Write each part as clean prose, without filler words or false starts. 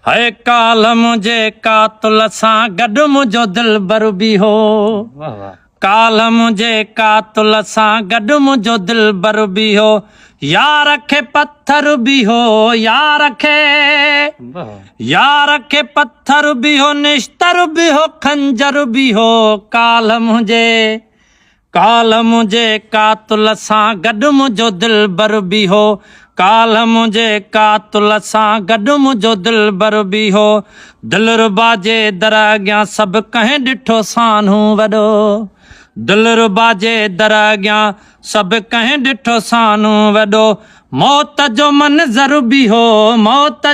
है काल मुझे कातुल सां गॾु मुंहिंजो दिलबर बि हो। काल मुझे कातुल सां गॾु मुंहिंजो दिलबर बि हो। यार खे पत्थर बि हो, यार खे पत्थर बि हो, निश्तर बि हो, खंजर बि हो। काल मुझे कातुल सां गॾु मुंहिंजो दिलबर बि हो। काल मुझे कातुल सां गॾु मुंहिंजो दिलबर बि हो। दिलरुबा जे दर अॻियां सभु कंहिं ॾिठो सान्हू वॾो। दिलरुबा जे दर अॻियां सभु कंहिं ॾिठो सान्हू वॾो। मौत जो मंज़र बि हो, मौत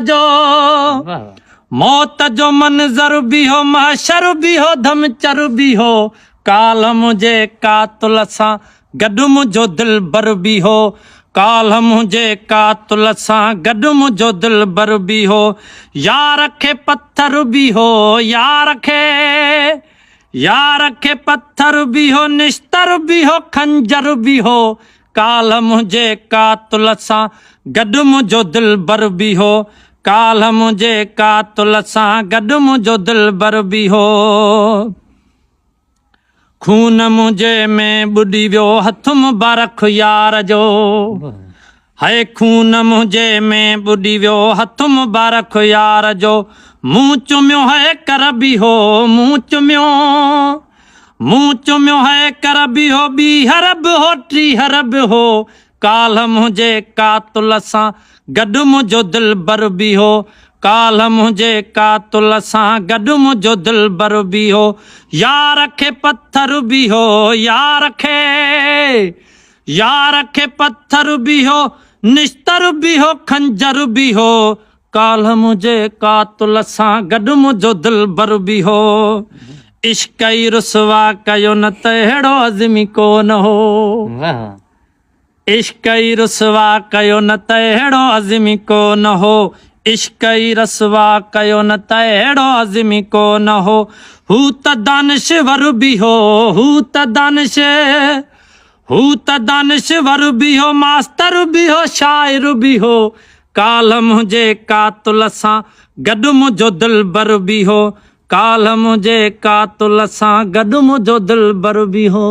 जो मंज़र बि हो, महशर बि हो, धमचर बि हो। काल मुझे कातुल सां गॾु मुंहिंजो दिलबर बि हो। काल मुझे कातुल सां गॾु मुंहिंजो दिलबर बि हो। यार खे पत्थर बि हो, यार खे पत्थर बि हो, निश्तर बि हो, खंजर बि हो। काल मुझे कातुल सां गॾु मुंहिंजो दिलबर बि हो। काल मुझे कातुल सां गॾु मुंहिंजो दिलबर बि हो। खून मुंहिंजे में ॿुॾी वियो हथ मुबारक यार जो। है खून मुंहिंजे में ॿुॾी वियो हथ मुबारक यार जो। मुंहुं चुमियो है कर बि हो, मुंहुं चुमियो है कर बि हो। ॿी हरब हो, टी हरब हो। काल मुंहिंजे कातुल सां गॾु मुंहिंजो दिलबर बि हो। काल मुझे कातुल सां गॾु मुंहिंजो दिलबर बि हो। यार खे पत्थर बि हो, यार खे पत्थर बि हो, निश्तर बि हो, खंजर बि हो। काल मुझे कातुल सां गॾु मुंहिंजो दिलबर बि हो। इश्क ई रुसवा कयो न त अहिड़ो अज़मी कोन हो। इश्क ई रुसवा कयो न त अहिड़ो अज़मी कोन हो। इश्क ई रसवा कयो न त अहिड़ो अज़मी कोन हो। हू त दानिशवर बि हो, हू त दानिशवर बि हो, मास्तर बि हो, शाइर बि हो। काल मुझे कातुल सां गॾु मुंहिंजो दिलबर बि हो। काल मुझे कातुल सां गॾु मुंहिंजो दिलबर बि हो।